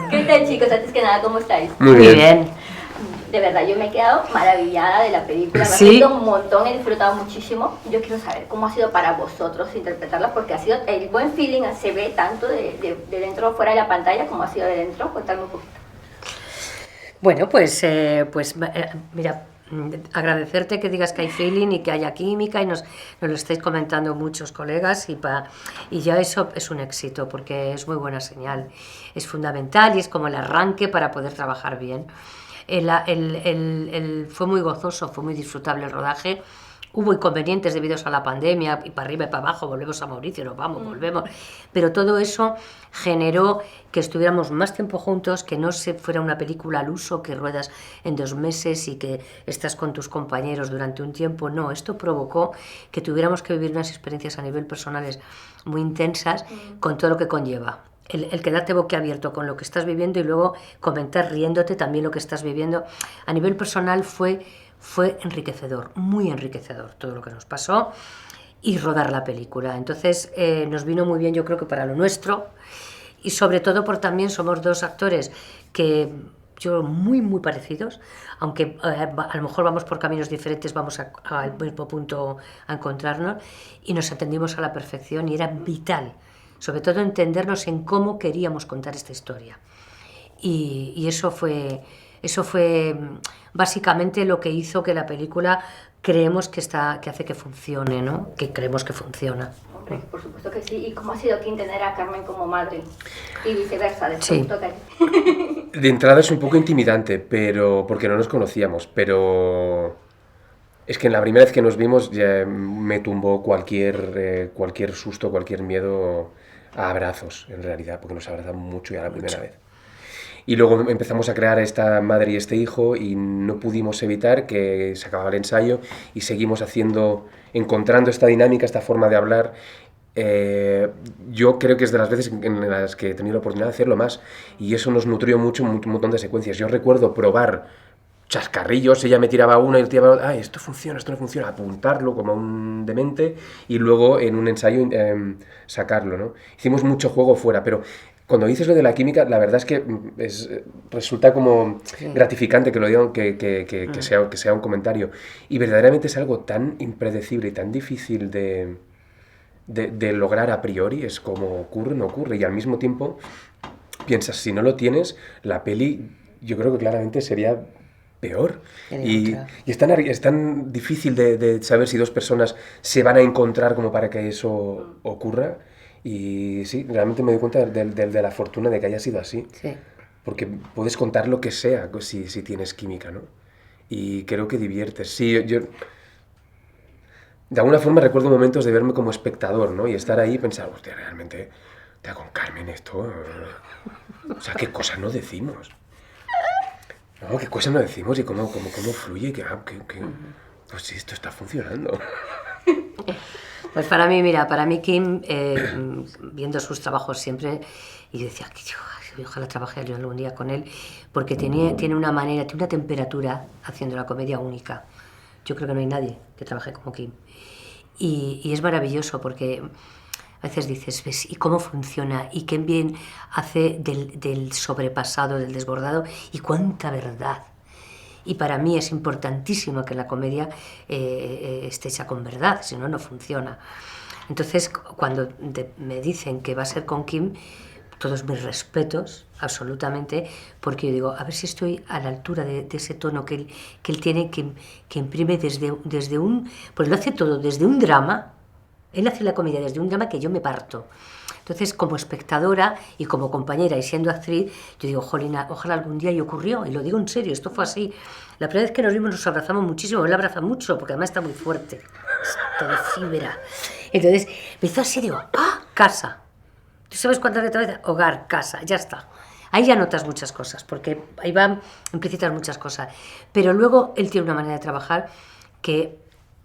¿Qué tal, chicos? Antes que nada, ¿cómo estáis? Muy bien. De verdad, yo me he quedado maravillada de la película, me ha Sí. gustado un montón, he disfrutado muchísimo. Yo quiero saber cómo ha sido para vosotros interpretarla, porque ha sido el buen feeling, se ve tanto de dentro, fuera de la pantalla, como ha sido de dentro. Contadme un poquito. Bueno, mira, agradecerte que digas que hay feeling y que haya química y nos lo estáis comentando muchos colegas y ya eso es un éxito porque es muy buena señal, es fundamental y es como el arranque para poder trabajar bien. Fue muy gozoso, fue muy disfrutable el rodaje. Hubo inconvenientes debido a la pandemia, y para arriba y para abajo, volvemos a Mauricio, nos vamos, volvemos. Pero todo eso generó que estuviéramos más tiempo juntos, que no se fuera una película al uso, que ruedas en 2 meses y que estás con tus compañeros durante un tiempo. No, esto provocó que tuviéramos que vivir unas experiencias a nivel personales muy intensas, con todo lo que conlleva. El quedarte boquiabierto con lo que estás viviendo y luego comentar riéndote también lo que estás viviendo. A nivel personal fue enriquecedor, muy enriquecedor todo lo que nos pasó y rodar la película. Entonces nos vino muy bien, yo creo que para lo nuestro, y sobre todo por también somos 2 actores que yo muy parecidos, aunque a lo mejor vamos por caminos diferentes, vamos al mismo punto a encontrarnos, y nos entendimos a la perfección y era vital, sobre todo entendernos en cómo queríamos contar esta historia. Y eso fue básicamente lo que hizo que la película creemos que hace que funcione, ¿no? Que creemos que funciona. Hombre, por supuesto que sí. ¿Y cómo ha sido Kim tener a Carmen como madre? Y viceversa, después Sí. toca. De entrada es un poco intimidante, pero porque no nos conocíamos, pero es que en la primera vez que nos vimos ya me tumbó cualquier susto, cualquier miedo a abrazos, en realidad, porque nos abrazamos mucho ya la primera vez. Y luego empezamos a crear esta madre y este hijo y no pudimos evitar que se acababa el ensayo y seguimos encontrando esta dinámica, esta forma de hablar. Yo creo que es de las veces en las que he tenido la oportunidad de hacerlo más y eso nos nutrió mucho un montón de secuencias. Yo recuerdo probar chascarrillos, ella me tiraba una y yo tiraba otra, esto funciona, esto no funciona, apuntarlo como un demente y luego en un ensayo sacarlo, ¿no? Hicimos mucho juego fuera, pero cuando dices lo de la química, la verdad es que resulta como gratificante que lo digan, que sea un comentario. Y verdaderamente es algo tan impredecible y tan difícil de lograr a priori, es como ocurre, no ocurre. Y al mismo tiempo piensas, si no lo tienes, la peli yo creo que claramente sería peor. Y es tan difícil de saber si 2 personas se van a encontrar como para que eso ocurra. Y sí, realmente me doy cuenta de la fortuna de que haya sido así. Sí. Porque puedes contar lo que sea si tienes química, ¿no? Y creo que diviertes. Sí, yo de alguna forma recuerdo momentos de verme como espectador, ¿no? Y estar ahí y pensar, hostia, realmente, con Carmen esto... O sea, qué cosas no decimos. No, qué cosas no decimos y cómo fluye, pues sí, esto está funcionando. Pues para mí Kim, viendo sus trabajos siempre, y yo decía, ojalá trabaje yo algún día con él, porque tiene una manera, tiene una temperatura haciendo la comedia única. Yo creo que no hay nadie que trabaje como Kim. Y es maravilloso porque a veces dices, ¿ves? ¿Y cómo funciona? ¿Y qué bien hace del sobrepasado, del desbordado? ¿Y cuánta verdad? Y para mí es importantísimo que la comedia esté hecha con verdad, si no, no funciona. Entonces, cuando me dicen que va a ser con Kim, todos mis respetos, absolutamente, porque yo digo, a ver si estoy a la altura de ese tono que él tiene, que imprime desde un... Pues lo hace todo desde un drama. Él hace la comedia desde un drama que yo me parto. Entonces, como espectadora y como compañera y siendo actriz, yo digo, jolina, ojalá algún día y ocurrió, y lo digo en serio, esto fue así. La primera vez que nos vimos nos abrazamos muchísimo, él abraza mucho, porque además está muy fuerte, está de fibra. Entonces, me hizo así, digo, casa. ¿Tú sabes cuántas veces? Hogar, casa, ya está. Ahí ya notas muchas cosas, porque ahí van implícitas muchas cosas. Pero luego él tiene una manera de trabajar que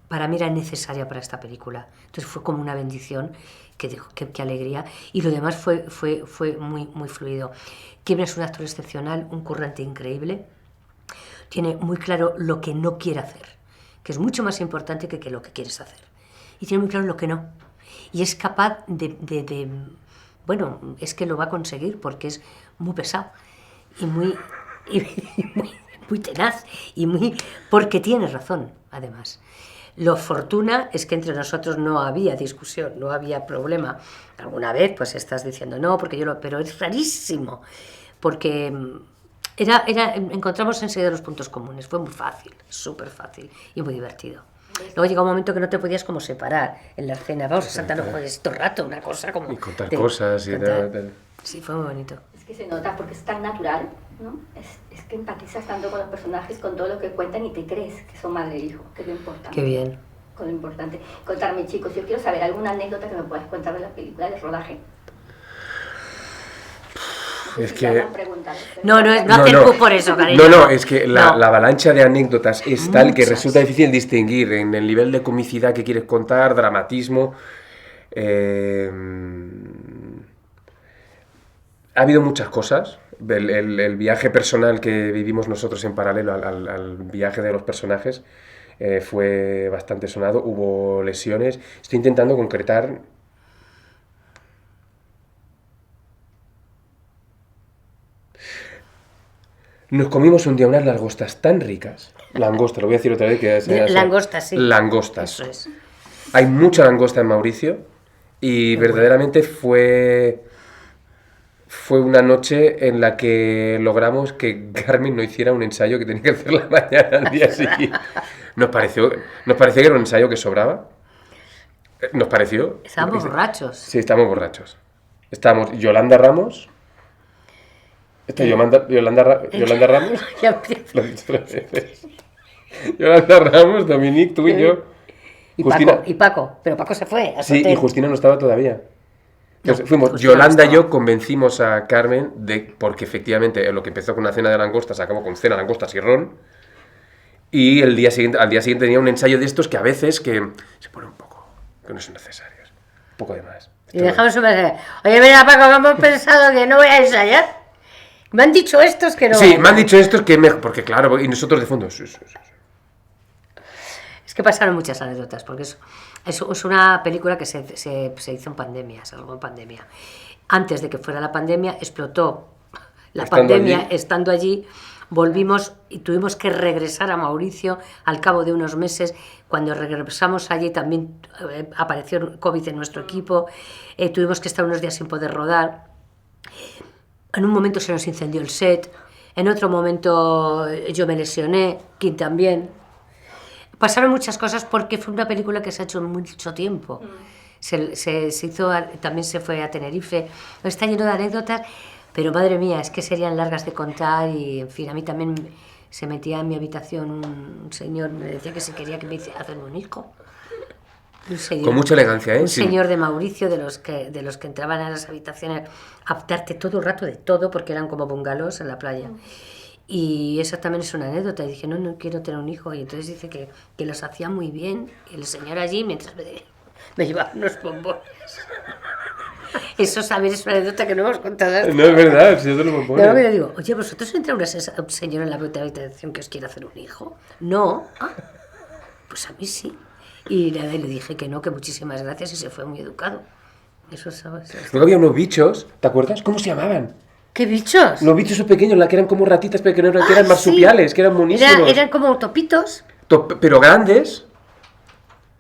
para mí era necesaria para esta película. Entonces fue como una bendición, qué alegría. Y lo demás fue muy fluido. Kim es un actor excepcional, un currante increíble. Tiene muy claro lo que no quiere hacer, que es mucho más importante que lo que quieres hacer. Y tiene muy claro lo que no. y es capaz bueno, es que lo va a conseguir porque es muy pesado y muy, muy tenaz porque tiene razón, además. Lo fortuna es que entre nosotros no había discusión, no había problema. Alguna vez pues estás diciendo no, porque pero es rarísimo, porque encontramos enseguida los puntos comunes, fue muy fácil, súper fácil y muy divertido. Luego llega un momento que no te podías como separar en la escena, vamos a saltar los jueces todo el rato, una cosa como... Y contar cosas y tal. Sí, fue muy bonito. Es que se nota porque es tan natural, ¿no? Es que empatizas tanto con los personajes, con todo lo que cuentan y te crees que son madre e hijo, que es lo importante. Qué bien. Con lo importante. Contarme, chicos, yo quiero saber alguna anécdota que me puedas contar de la película, del rodaje. Es que... No hacer por eso, cariño. No, es que la avalancha de anécdotas es tal que resulta difícil distinguir en el nivel de comicidad que quieres contar, dramatismo. Ha habido muchas cosas. El viaje personal que vivimos nosotros en paralelo al viaje de los personajes fue bastante sonado. Hubo lesiones. Estoy intentando concretar... Nos comimos un día unas langostas tan ricas. Langostas, lo voy a decir otra vez. Langostas, sí. Langostas. Eso es. Hay mucha langosta en Mauricio y verdaderamente fue una noche en la que logramos que Carmen no hiciera un ensayo que tenía que hacer la mañana al día siguiente. Nos pareció que era un ensayo que sobraba. Nos pareció. Estábamos borrachos. Sí, estábamos borrachos. Estábamos Yolanda Ramos... Yolanda Ramos. Ya empiezo. Lo he dicho 3 veces. Yolanda Ramos, Dominique, tú y yo. Justina. Paco. Pero Paco se fue. Sí, y Justina no estaba todavía. Entonces, fuimos, Justina Yolanda no y yo convencimos a Carmen porque efectivamente lo que empezó con una cena de langostas acabó con cena de langostas y ron. Y al día siguiente tenía un ensayo de estos que a veces que se pone un poco, que no son necesarios. Un poco de más. Y dejamos un mensaje. Oye, mira, Paco, que hemos pensado que no voy a ensayar. Me han dicho estos que no. Sí, me han dicho estos que mejor, porque claro, y nosotros de fondo. Sí. Es que pasaron muchas anécdotas, porque es una película que se hizo en pandemia, se rodó en pandemia. Antes de que fuera la pandemia, explotó la pandemia, estando allí, volvimos y tuvimos que regresar a Mauricio al cabo de unos meses. Cuando regresamos allí también apareció COVID en nuestro equipo, tuvimos que estar unos días sin poder rodar. En un momento se nos incendió el set, en otro momento yo me lesioné, Kim también. Pasaron muchas cosas porque fue una película que se ha hecho en mucho tiempo. Se hizo, también se fue a Tenerife. Está lleno de anécdotas, pero madre mía, es que serían largas de contar y, en fin, a mí también se metía en mi habitación un señor, me decía que si quería que me hiciera hacerme un hijo. Un señor, con mucha elegancia, ¿eh? Un señor de Mauricio, de los que entraban a las habitaciones a darte todo el rato de todo, porque eran como bungalows en la playa. Y eso también es una anécdota. Y dije, no quiero tener un hijo. Y entonces dice que los hacía muy bien. Y el señor allí, mientras me llevaba unos bombones. Eso, ¿sabes? Es una anécdota que no hemos contado. No, es verdad, si yo te lo bombones. No, me digo, oye, ¿vosotros entra un señor en la habitación que os quiere hacer un hijo? No. Ah, pues a mí sí. Y nada, le dije que no, que muchísimas gracias, y se fue muy educado. Eso, ¿sabes? Luego había unos bichos, ¿te acuerdas? ¿Cómo se llamaban? ¿Qué bichos? Los bichos esos pequeños, que eran como ratitas, pero que eran marsupiales, sí. Que eran monísimos. Eran como topitos. Pero grandes.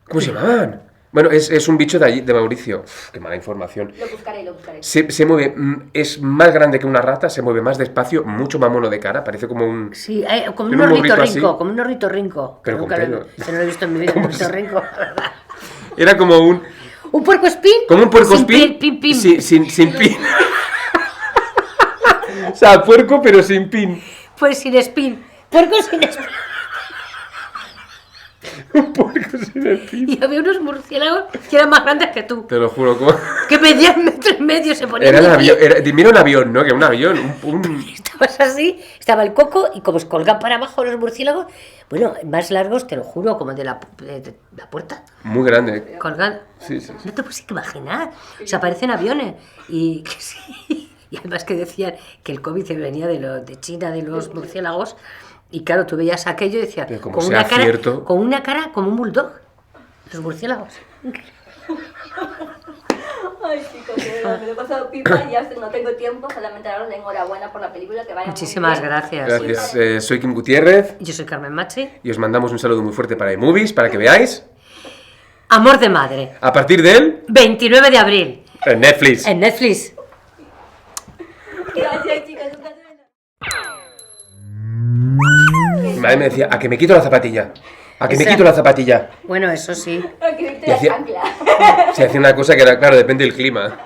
¿Cómo se llamaban? Bueno, es un bicho de allí, de Mauricio. Uf, qué mala información. Lo buscaré. Se mueve, es más grande que una rata, se mueve más despacio, mucho más mono de cara, parece como un... Sí, como un ornitorrinco. Pero con pelo. Que no lo he visto en mi vida, un ornitorrinco, la verdad. Era como un... ¿Un puercoespín? Como un puercoespín. Sin pin. O sea, puerco pero sin pin. Pues sin espín. Puerco sin espín. Un puerco sin espín. Y había unos murciélagos que eran más grandes que tú. Te lo juro. ¿Cómo? Que medían 1,5 metros, se ponían... Mira un avión, ¿no? Que un avión. Estabas así, estaba el coco y como se colgan para abajo los murciélagos, bueno, más largos, te lo juro, como de la puerta. Muy grande. Colgan. Sí. No te puedes imaginar. O sea, parecen aviones. Y que sí. Y además que decían que el COVID venía de China, de los murciélagos. Y claro, tú veías aquello y decías, con una cara como un bulldog, los murciélagos. Ay, chicos, de verdad, me lo he pasado pipa y ya no tengo tiempo, solamente daros la enhorabuena por la película, que vaya Muchísimas muy bien. gracias. Gracias. Soy Kim Gutiérrez Yo soy Carmen Machi. y os mandamos un saludo muy fuerte para iMovies, para que veáis. Amor de madre. A partir del 29 de abril. en Netflix. En Netflix. Gracias, chicos, un placer. Mi madre me decía, a que me quito la zapatilla. A que me Esa- quito la zapatilla. Bueno, eso sí. Aquí Y hacía- ancla. Se hacía una cosa que era, claro, depende del clima.